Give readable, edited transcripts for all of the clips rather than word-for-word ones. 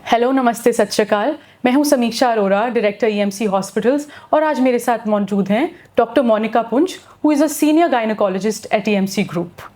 Hello, नमस्ते, सत श्री अकाल। मैं हूं समीक्षा अरोरा, डायरेक्टर ईएमसी हॉस्पिटल्स, और आज मेरे साथ मौजूद हैं doctor Monika Punj, who is a senior gynaecologist at EMC group.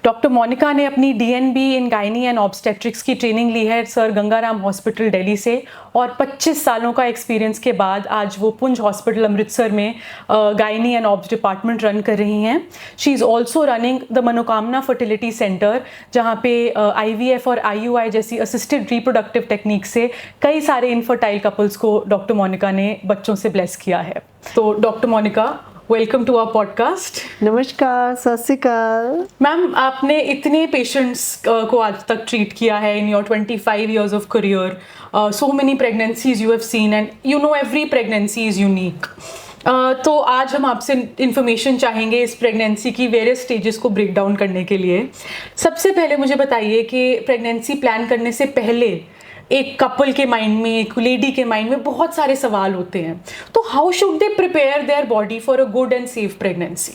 Doctor Monika ने अपनी DNB in gynae and obstetrics की ट्रेनिंग ली है सर गंगाराम हॉस्पिटल दिल्ली से, और 25 सालों का एक्सपीरियंस के बाद आज वो पुंज हॉस्पिटल अमृतसर में gynae and obs department run कर रही हैं। She is also running the मनोकामना फर्टिलिटी सेंटर, जहाँ पे IVF और IUI जैसी असिस्टेड रिप्रोडक्टिव टेक्निक से कई सारे इनफर्टाइल कपल्स को डॉक्टर मोनिका ने बच्चों से ब्लेस किया है। तो doctor Monika, welcome to our podcast. नमस्कार, सत श्री अकाल। मैम, आपने इतने पेशेंट्स को आज तक ट्रीट किया है in your 25 years of career, so many pregnancies you have seen and you know every pregnancy is unique. तो आज हम आपसे इंफॉर्मेशन चाहेंगे इस प्रेगनेंसी की वेरियस स्टेजेस को ब्रेक डाउन करने के लिए। सबसे पहले मुझे बताइए कि प्रेगनेंसी प्लान करने से पहले एक कपल के माइंड में, एक लेडी के माइंड में बहुत सारे सवाल होते हैं, तो how should they prepare their body for a good and safe pregnancy?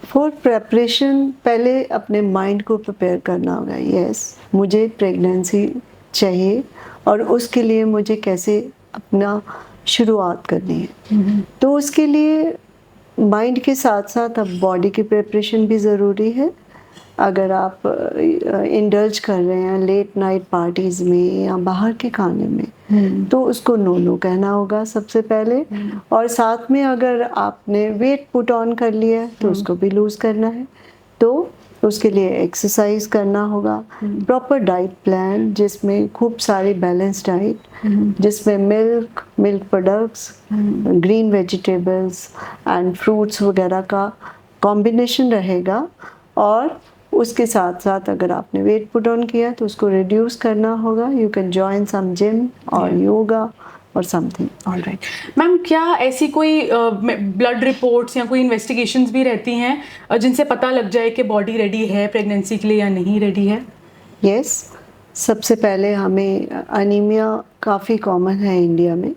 For preparation पहले अपने माइंड को प्रिपेयर करना होगा। यस, मुझे प्रेगनेंसी चाहिए और उसके लिए मुझे कैसे अपना शुरुआत करनी है। तो उसके लिए माइंड के साथ साथ अब बॉडी की प्रिपरेशन भी ज़रूरी है। अगर आप इंडल्ज कर रहे हैं लेट नाइट पार्टीज़ में या बाहर के खाने में, तो उसको नो कहना होगा सबसे पहले। और साथ में अगर आपने वेट पुट ऑन कर लिया है तो उसको भी लूज़ करना है, तो उसके लिए एक्सरसाइज करना होगा। प्रॉपर डाइट प्लान जिसमें खूब सारी बैलेंस डाइट, जिसमें milk products, green vegetables and fruits वगैरह का कॉम्बिनेशन रहेगा। और उसके साथ साथ अगर आपने वेट पुट ऑन किया तो उसको रिड्यूस करना होगा। You can join some gym और योगा और समथिंग। ऑलराइट मैम, क्या ऐसी कोई ब्लड रिपोर्ट्स या कोई इन्वेस्टिगेशंस भी रहती हैं जिनसे पता लग जाए कि बॉडी रेडी है प्रेगनेंसी के लिए या नहीं रेडी है? यस, सबसे पहले हमें अनीमिया काफ़ी कॉमन है इंडिया में,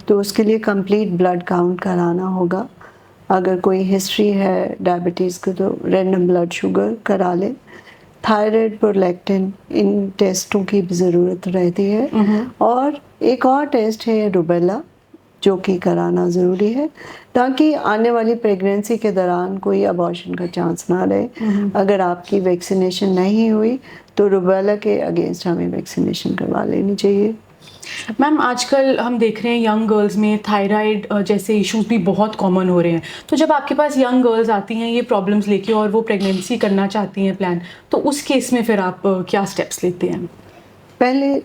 तो उसके लिए कंप्लीट ब्लड काउंट कराना होगा। अगर कोई हिस्ट्री है डायबिटीज़ की तो रैंडम ब्लड शुगर करा ले। थायराइड, प्रोलैक्टिन, इन टेस्टों की भी ज़रूरत रहती है। और एक और टेस्ट है रूबेला, जो कि कराना ज़रूरी है ताकि आने वाली प्रेगनेंसी के दौरान कोई अबॉर्शन का चांस ना रहे। अगर आपकी वैक्सीनेशन नहीं हुई तो रूबेला के अगेंस्ट हमें वैक्सीनेशन करवा लेनी चाहिए। मैम, आजकल हम देख रहे हैं यंग गर्ल्स में थायराइड जैसे इश्यूज भी बहुत कॉमन हो रहे हैं, तो जब आपके पास यंग गर्ल्स आती हैं ये प्रॉब्लम्स लेके और वो प्रेगनेंसी करना चाहती हैं प्लान, तो उस केस में फिर आप क्या स्टेप्स लेते हैं? पहले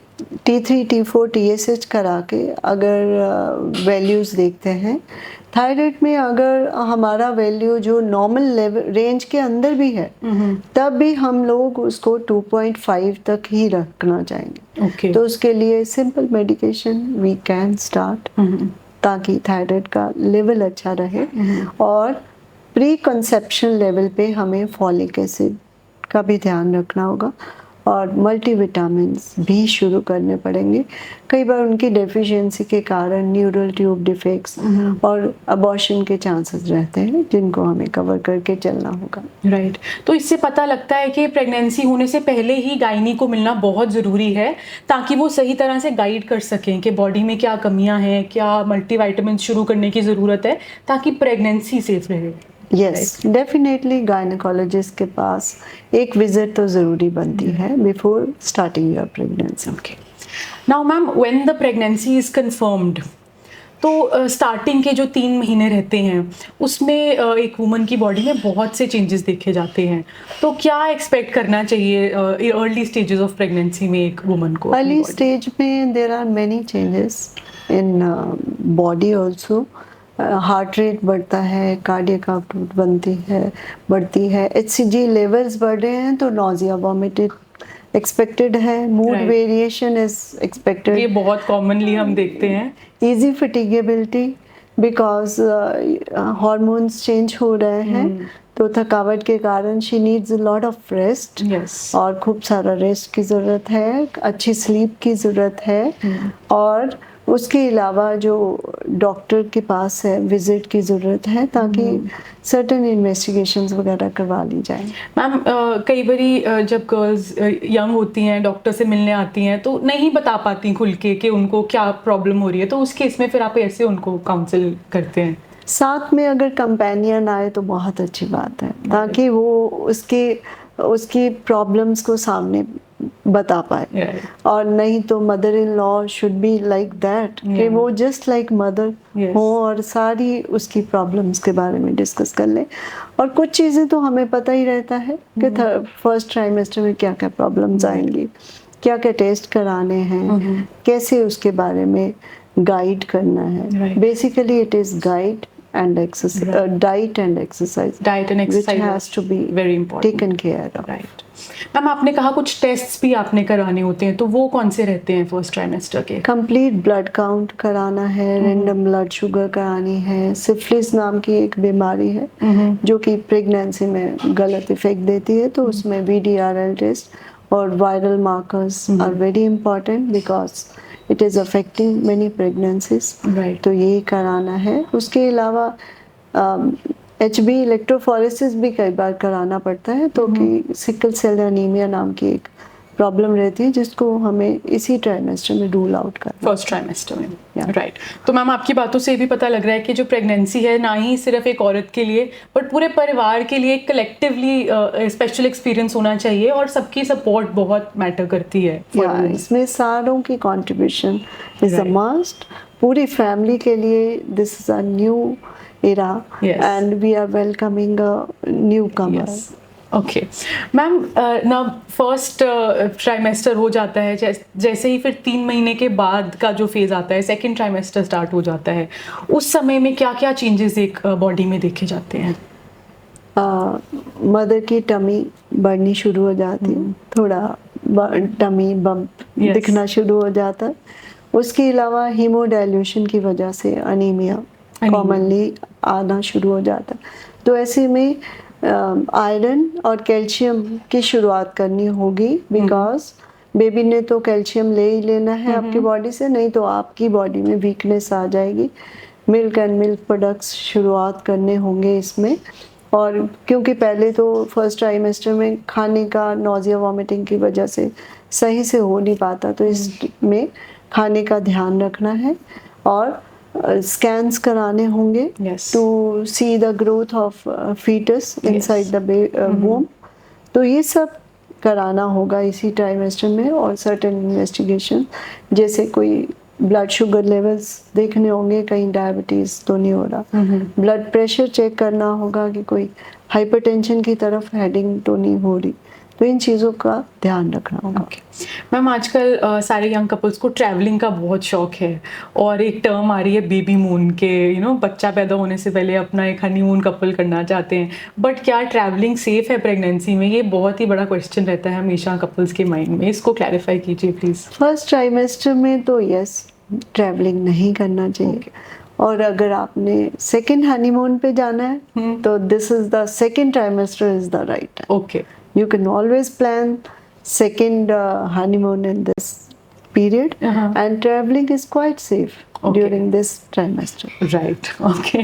T3, T4, TSH करा के अगर वैल्यूज़ देखते हैं, थायराइड में अगर हमारा वैल्यू जो नॉर्मल लेवल रेंज के अंदर भी है, तब भी हम लोग उसको 2.5 तक ही रखना चाहेंगे। तो उसके लिए simple medication we can start, ताकि थायराइड का लेवल अच्छा रहे। और प्री कंसेप्शन लेवल पे हमें फॉलिक एसिड का भी ध्यान रखना होगा और मल्टीविटामिन्स भी शुरू करने पड़ेंगे। कई बार उनकी डेफिशिएंसी के कारण न्यूरल ट्यूब डिफेक्ट्स और अबॉर्शन के चांसेस रहते हैं, जिनको हमें कवर करके चलना होगा। राइट। तो इससे पता लगता है कि प्रेगनेंसी होने से पहले ही गायनी को मिलना बहुत ज़रूरी है, ताकि वो सही तरह से गाइड कर सकें कि बॉडी में क्या कमियां हैं, क्या मल्टीविटामिन शुरू करने की ज़रूरत है ताकि प्रेगनेंसी सेफ रहे। यस, डेफिनेटली गायनेकोलॉजिस्ट के पास एक विजिट तो ज़रूरी बनती है before starting your pregnancy. Okay, now ma'am, when the pregnancy is confirmed, तो स्टार्टिंग के जो 3 महीने रहते हैं उसमें एक वुमन की बॉडी में बहुत से चेंजेस देखे जाते हैं, तो क्या एक्सपेक्ट करना चाहिए अर्ली स्टेजेस ऑफ प्रेगनेंसी में एक वुमन को? अर्ली स्टेज में there are many changes in body also. Heart rate बढ़ता है, कार्डियक आउटपुट बढ़ती है, HCG लेवल्स बढ़ रहे हैं तो नॉजिया वॉमिटेड एक्सपेक्टेड है, मूड वेरिएशन इज एक्सपेक्टेड। ये बहुत कॉमनली हम देखते हैं। इजी फटीगेबिलिटी बिकॉज हार्मोन्स चेंज हो रहे हैं, तो थकावट के कारण she needs a lot of rest. और खूब सारा रेस्ट की ज़रूरत है, अच्छी स्लीप की ज़रूरत है। और उसके अलावा जो डॉक्टर के पास है विजिट की ज़रूरत है ताकि सर्टेन इन्वेस्टिगेशंस वगैरह करवा ली जाए। मैम कई बारी जब गर्ल्स यंग होती हैं डॉक्टर से मिलने आती हैं तो नहीं बता पाती खुल के कि उनको क्या प्रॉब्लम हो रही है, तो उस केस में फिर आप ऐसे उनको काउंसिल करते हैं? साथ में अगर कंपेनियन आए तो बहुत अच्छी बात है ताकि वो उसकी प्रॉब्लम्स को सामने बता पाए। और नहीं तो mother in law should be like that कि वो जस्ट लाइक मदर हो और सारी उसकी प्रॉब्लम्स के बारे में डिस्कस कर ले। और कुछ चीज़ें तो हमें पता ही रहता है कि फर्स्ट ट्राइमेस्टर में क्या क्या प्रॉब्लम्स आएंगी, क्या क्या टेस्ट कराने हैं, कैसे उसके बारे में गाइड करना है। Basically it is guide and exercise, diet and exercise which has to be very important, taken care of. Right. Ma'am आपने कहा कुछ टेस्ट्स भी आपने कराने होते हैं, तो वो कौन से रहते हैं फर्स्ट ट्राइमेस्टर के? कंप्लीट ब्लड काउंट कराना है, रैंडम ब्लड शुगर करानी है, सिफिलिस नाम की एक बीमारी है जो कि प्रेगनेंसी में गलत इफेक्ट देती है, तो उसमें VDRL टेस्ट और viral markers are very important because it is affecting many pregnancies. तो ये कराना है। उसके अलावा HB इलेक्ट्रोफोरेसिस भी कई बार कराना पड़ता है, तो कि सिकल सेल एनीमिया नाम की एक प्रॉब्लम रहती है जिसको हमें इसी ट्राइमेस्टर में रूल आउट करना, फर्स्ट ट्राइमेस्टर में। राइट। तो मैम आपकी बातों से भी पता लग रहा है कि जो प्रेगनेंसी है ना ही सिर्फ एक औरत के लिए बट पूरे परिवार के लिए कलेक्टिवली स्पेशल एक्सपीरियंस होना चाहिए और सबकी सपोर्ट बहुत मैटर करती है। इसमें सारों की कंट्रीब्यूशन इज अ मस्ट। पूरी फैमिली के लिए this is a new era and we are welcoming a newcomer. Okay ma'am, ना फर्स्ट ट्राइमेस्टर हो जाता है, जैसे ही फिर 3 महीने के बाद का जो फेज आता है, सेकंड ट्राइमेस्टर स्टार्ट हो जाता है, उस समय में क्या क्या चेंजेस एक बॉडी में देखे जाते हैं? मदर की टमी बढ़नी शुरू हो जाती है, थोड़ा टमी बम्प दिखना शुरू हो जाता है। उसके अलावा हीमोडाइल्यूशन की वजह से अनीमिया कॉमनली आना शुरू हो जाता है। तो ऐसे में आयरन और कैल्शियम की शुरुआत करनी होगी बिकॉज बेबी ने तो कैल्शियम ले ही लेना है आपकी बॉडी से, नहीं तो आपकी बॉडी में वीकनेस आ जाएगी। मिल्क एंड मिल्क प्रोडक्ट्स शुरुआत करने होंगे इसमें। और क्योंकि पहले तो फर्स्ट ट्राइमेस्टर में खाने का नोजिया वॉमिटिंग की वजह से सही से हो नहीं पाता, तो इसमें खाने का ध्यान रखना है और स्कैन्स कराने होंगे to see the growth of foetus inside the womb. तो ये सब कराना होगा इसी ट्राइमेस्टर में। और सर्टेन इन्वेस्टिगेशन जैसे कोई ब्लड शुगर लेवल्स देखने होंगे, कहीं डायबिटीज तो नहीं हो रहा, ब्लड प्रेशर चेक करना होगा कि कोई हाइपरटेंशन की तरफ हेडिंग तो नहीं हो रही। तो इन चीज़ों का ध्यान रखना होगा। मैम आजकल सारे यंग कपल्स को ट्रैवलिंग का बहुत शौक है और एक टर्म आ रही है बेबी मून के, बच्चा पैदा होने से पहले अपना एक हनीमून कपल करना चाहते हैं, बट क्या ट्रैवलिंग सेफ है प्रेगनेंसी में? ये बहुत ही बड़ा क्वेश्चन रहता है हमेशा कपल्स के माइंड में, इसको क्लैरिफाई कीजिए प्लीज। फर्स्ट ट्राइमेस्टर में तो यस, ट्रैवलिंग नहीं करना चाहिए। और अगर आपने सेकेंड हनीमून पे जाना है तो this is the second trimester is the right. Okay, you can always plan second honeymoon in this period and traveling is quite safe during this trimester. Right. Okay.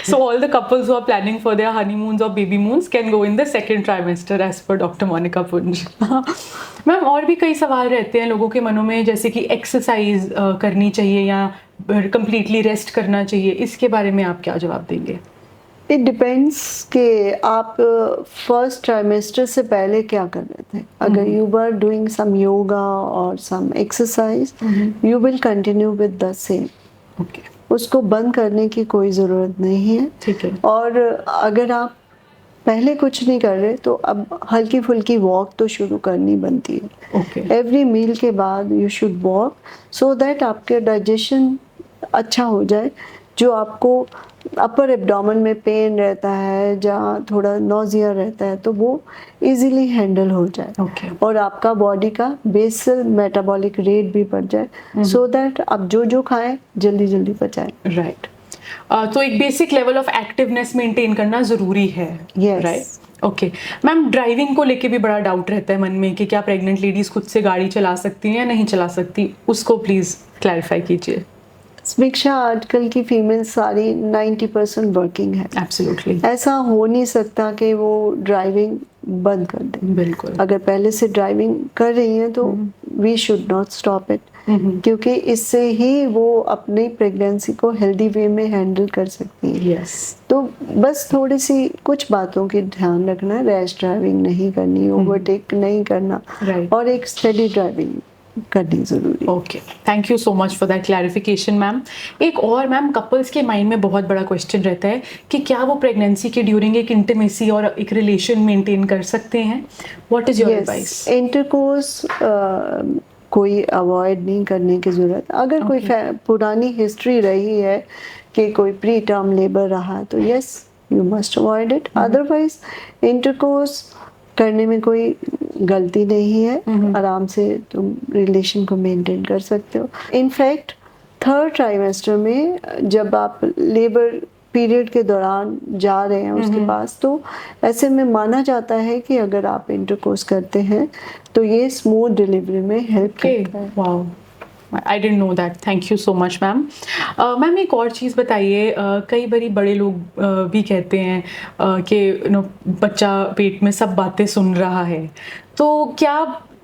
So all the couples who are planning for their honeymoons or baby moons can go in the second trimester as per Dr. Monica Punj. Ma'am और भी कई सवाल रहते हैं लोगों के मनों में, जैसे कि एक्सरसाइज करनी चाहिए या कंप्लीटली रेस्ट करना चाहिए, इसके बारे में आप क्या जवाब देंगे? इट डिपेंड्स कि आप फर्स्ट ट्राइमेस्टर से पहले क्या कर रहे थे। अगर you were doing some yoga और some exercise you will continue with the same. उसको बंद करने की कोई ज़रूरत नहीं है। ठीक है। और अगर आप पहले कुछ नहीं कर रहे तो अब हल्की फुल्की वॉक तो शुरू करनी बनती है। एवरी मील के बाद you should walk so that आपके डाइजेशन अच्छा हो जाए। जो आपको अपर एब्डोमेन में पेन रहता है, जहाँ थोड़ा नोजिया रहता है, तो वो इजीली हैंडल हो जाए और आपका बॉडी का बेसल मेटाबॉलिक रेट भी बढ़ जाए सो दैट आप जो जो खाएं जल्दी जल्दी पचाएं। राइट। तो एक basic level of activeness maintain करना ज़रूरी है। राइट। ओके मैम, ड्राइविंग को लेके भी बड़ा डाउट रहता है मन में कि क्या प्रेग्नेंट लेडीज़ खुद से गाड़ी चला सकती हैं या नहीं चला सकती, उसको प्लीज़ क्लैरिफाई कीजिए। समीक्षा, आजकल की फीमेल सारी 90% वर्किंग है। एब्सोल्युटली, ऐसा हो नहीं सकता कि वो ड्राइविंग बंद कर दें। बिल्कुल। अगर पहले से ड्राइविंग कर रही हैं तो we should not stop it, क्योंकि इससे ही वो अपनी प्रेगनेंसी को हेल्दी वे में हैंडल कर सकती है। यस, तो बस थोड़ी सी कुछ बातों की ध्यान रखना, रैश ड्राइविंग नहीं करनी, ओवरटेक नहीं करना, Right. और एक स्टेडी ड्राइविंग करनी ज़रूरी है। Okay, thank you so much for that clarification ma'am. एक और मैम, कपल्स के माइंड में बहुत बड़ा क्वेश्चन रहता है कि क्या वो प्रेगनेंसी के ड्यूरिंग एक इंटीमेसी और एक रिलेशन मेंटेन कर सकते हैं? What is your advice? Intercourse कोई अवॉइड नहीं करने की ज़रूरत। अगर कोई पुरानी हिस्ट्री रही है कि कोई प्री टर्म लेबर रहा तो yes, you must avoid it. Otherwise intercourse करने में कोई गलती नहीं है, आराम से तुम रिलेशन को मेंटेन कर सकते हो। इनफैक्ट थर्ड ट्राइमेस्टर में जब आप लेबर पीरियड के दौरान जा रहे हैं उसके पास, तो ऐसे में माना जाता है कि अगर आप इंटरकोर्स करते हैं तो ये स्मूथ डिलीवरी में हेल्प करता है। Wow, I didn't know that. Thank you so much ma'am. Ma'am, एक और चीज़ बताइए, कई बारी बड़े लोग भी कहते हैं कि बच्चा पेट में सब बातें सुन रहा है, तो क्या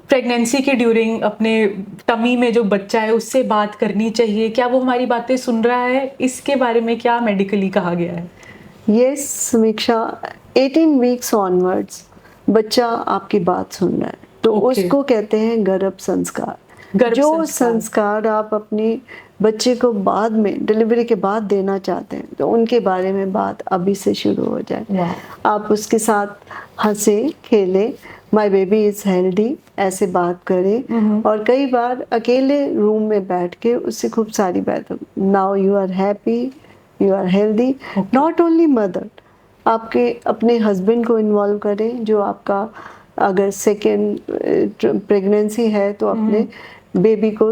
प्रेगनेंसी के ड्यूरिंग अपने टमी में जो बच्चा है उससे बात करनी चाहिए? क्या वो हमारी बातें सुन रहा है? इसके बारे में क्या मेडिकली कहा गया है? यस समीक्षा, 18 वीक्स ऑनवर्ड्स बच्चा आपकी बात सुन रहा है तो उसको कहते हैं गर्भ संस्कार। जो संस्कार आप अपनी बच्चे को बाद में डिलीवरी के बाद देना चाहते हैं तो उनके बारे में बात अभी से शुरू हो जाए। आप उसके साथ हंसे खेले, माई बेबी इज़ हेल्दी, ऐसे बात करें। और कई बार अकेले रूम में बैठ के उससे खूब सारी बातें, now you are happy, you are healthy. Not only mother, आपके अपने हस्बैंड को इन्वॉल्व करें, जो आपका अगर सेकेंड प्रेगनेंसी है तो अपने बेबी को,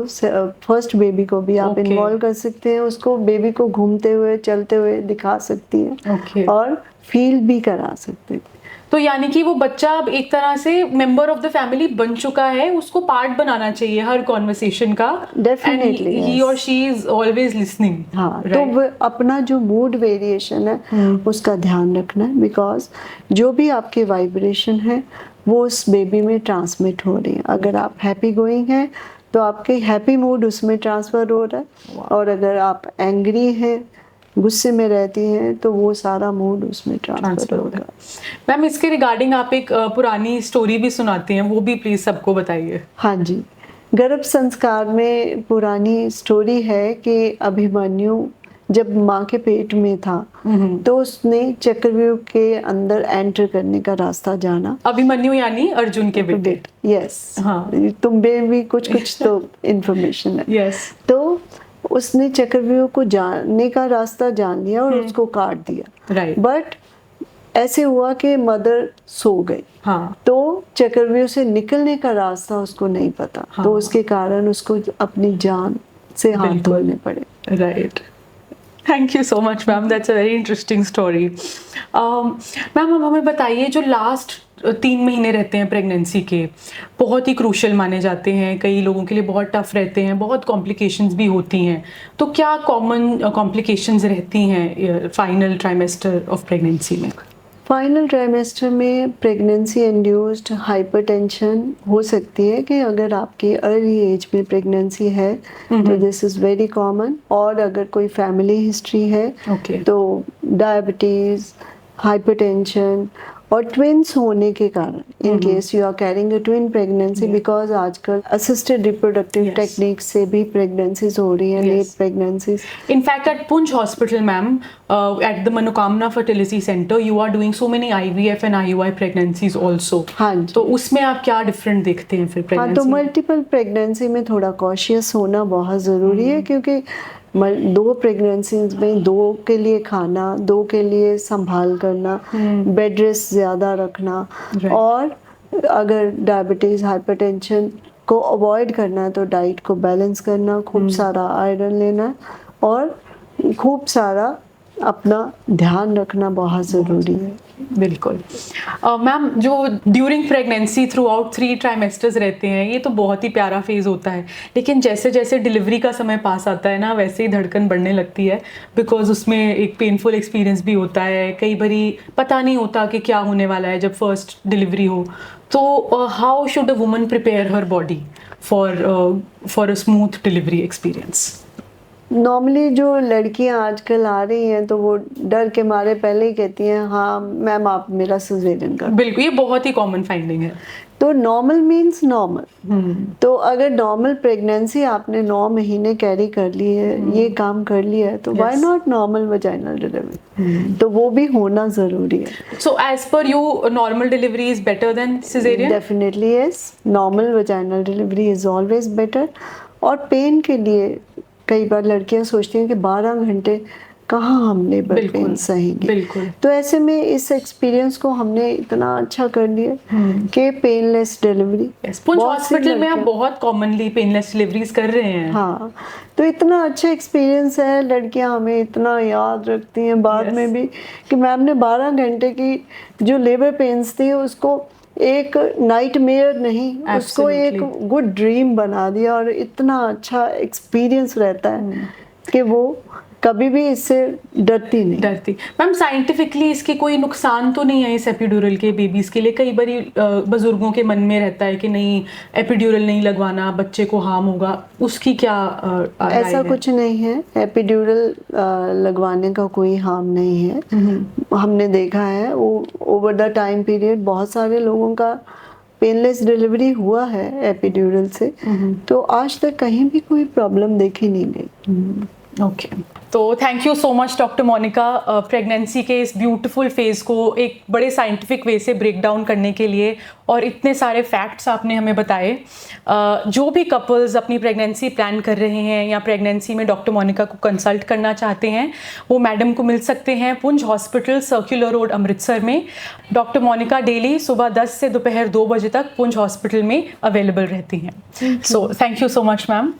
फर्स्ट बेबी को भी आप इन्वॉल्व कर सकते हैं। उसको बेबी को घूमते हुए चलते हुए दिखा सकती हैं और फील भी करा सकते हैं। तो यानी कि वो बच्चा अब एक तरह से मेंबर ऑफ द फैमिली बन चुका है, उसको पार्ट बनाना चाहिए हर कॉन्वर्सेशन का। डेफिनेटली ही और शी इज ऑलवेज लिसनिंग। हाँ, तो वो अपना जो मूड वेरिएशन है उसका ध्यान रखना है, बिकॉज जो भी आपके वाइब्रेशन है वो उस बेबी में ट्रांसमिट हो रही है। अगर आप हैप्पी गोइंग हैं तो आपके हैप्पी मूड उसमें ट्रांसफ़र हो रहा है, और अगर आप एंग्री हैं, गुस्से में रहती हैं, तो वो सारा मूड उसमें ट्रांसफर होगा। मैम, इसके रिगार्डिंग आप एक पुरानी स्टोरी भी सुनाती हैं, वो भी प्लीज सबको बताइए। हाँ जी, गर्भ संस्कार में पुरानी स्टोरी है कि अभिमन्यु जब माँ के पेट में था तो उसने चक्रव्यूह के अंदर एंटर करने का रास्ता जाना। अभिमन्यु यानी अर्जुन के बेटे। यस, हाँ, तुम्हें भी कुछ तो इन्फॉर्मेशन है। यस, तो उसने चक्रव्यूह को जाने का रास्ता जान लिया और उसको काट दिया। राइट। बट ऐसे हुआ कि मदर सो गई। हाँ। तो चक्रव्यूह से निकलने का रास्ता उसको नहीं पता। हाँ। तो उसके कारण उसको अपनी जान से हाथ धोने पड़े। Right. Thank you so much ma'am, that's a very interesting story. Ma'am, अब हमें बताइए, जो लास्ट 3 महीने रहते हैं प्रेगनेंसी के, बहुत ही क्रूशल माने जाते हैं, कई लोगों के लिए बहुत टफ रहते हैं, बहुत कॉम्प्लिकेशंस भी होती हैं, तो क्या कॉमन कॉम्प्लिकेशंस रहती हैं फाइनल ट्राइमेस्टर ऑफ प्रेगनेंसी में? फाइनल ट्राइमेस्टर में प्रेगनेंसी इंड्यूस्ड हाइपरटेंशन हो सकती है कि अगर आपकी अर्ली एज में प्रेगनेंसी है तो दिस इज़ वेरी कॉमन। और अगर कोई फैमिली हिस्ट्री है तो डायबिटीज़, हाइपरटेंशन और ट्विन्स होने के कारण, in case you are carrying a twin pregnancy, because आजकल असिस्टेड रिप्रोडक्टिव टेक्निक से भी प्रेगनेंसीज हो रही हैं, late pregnancies. In fact at Poonch hospital ma'am, at the मनोकामना fertility centre, you are doing so many IVF and IUI pregnancies also. हाँ जी, तो उसमें आप क्या डिफरेंट देखते हैं फिर प्रेगनेंसी? हाँ, तो मल्टीपल प्रेगनेंसी में थोड़ा कॉशियस होना बहुत ज़रूरी है, क्योंकि 2 प्रेगनेंसीज में 2 के लिए खाना, 2 के लिए संभाल करना, बेड रेस्ट ज़्यादा रखना, और अगर डायबिटीज़, हाइपरटेंशन को अवॉइड करना है तो डाइट को बैलेंस करना, खूब सारा आयरन लेना और खूब सारा अपना ध्यान रखना बहुत ज़रूरी है। बिल्कुल। मैम, जो during pregnancy through out 3 trimesters रहते हैं, ये तो बहुत ही प्यारा फेज़ होता है, लेकिन जैसे जैसे डिलीवरी का समय पास आता है ना, वैसे ही धड़कन बढ़ने लगती है, बिकॉज उसमें एक पेनफुल एक्सपीरियंस भी होता है, कई बारी पता नहीं होता कि क्या होने वाला है जब फर्स्ट डिलीवरी हो। तो how should a woman prepare her body for a smooth delivery experience? Normally जो लड़कियां आजकल आ रही हैं तो वो डर के मारे पहले ही कहती हैं हाँ मैम आप मेरा सिजेरियन कर। बिल्कुल, ये बहुत ही कॉमन फाइंडिंग है। तो नॉर्मल मीन्स नॉर्मल। तो अगर नॉर्मल प्रेगनेंसी आपने 9 महीने कैरी कर ली है, ये काम कर लिया है, तो why not normal vaginal delivery? तो वो भी होना ज़रूरी है। So as per you, normal delivery is better than cesarean? Definitely yes, normal vaginal delivery is always better. और पेन के लिए कई बार लड़कियां सोचती हैं कि 12 घंटे कहाँ हम लेबर पेन सहेंगे। बिल्कुल। तो ऐसे में इस एक्सपीरियंस को हमने इतना अच्छा कर लिया कि पेनलेस डिलीवरी। पुंछ हॉस्पिटल में आप बहुत कॉमनली पेनलेस डिलीवरीज कर रहे हैं। हाँ, तो इतना अच्छा एक्सपीरियंस है, लड़कियां हमें इतना याद रखती हैं बाद में भी कि मैम ने 12 घंटे की जो लेबर पेन्स थी उसको एक नाइटमेयर नहीं, उसको एक गुड ड्रीम बना दिया। और इतना अच्छा एक्सपीरियंस रहता है कि वो कभी भी इससे डरती नहीं। मैम, साइंटिफिकली इसके कोई नुकसान तो नहीं है इस एपिड्यूरल के बेबीज के लिए? कई बारी बुजुर्गों के मन में रहता है कि नहीं, एपिड्यूरल नहीं लगवाना, बच्चे को हार्म होगा, उसकी क्या ऐसा कुछ नहीं है, एपिड्यूरल लगवाने का कोई हार्म नहीं है। हमने देखा है ओवर द टाइम पीरियड बहुत सारे लोगों का पेनलेस डिलीवरी हुआ है एपिड्यूरल से। तो आज तक कहीं भी कोई प्रॉब्लम देखी नहीं गई। ओके, तो thank you so much doctor Monika, pregnancy के इस ब्यूटीफुल फेज़ को एक बड़े साइंटिफिक वे से ब्रेक डाउन करने के लिए, और इतने सारे फैक्ट्स आपने हमें बताए। जो भी कपल्स अपनी प्रेगनेंसी प्लान कर रहे हैं या प्रेगनेंसी में डॉक्टर मोनिका को कंसल्ट करना चाहते हैं, वो मैडम को मिल सकते हैं Poonch hospital, circular road, Amritsar में। डॉक्टर मोनिका डेली सुबह 10 से दोपहर 2 बजे तक पुंछ हॉस्पिटल में अवेलेबल रहती हैं। So thank you so much ma'am.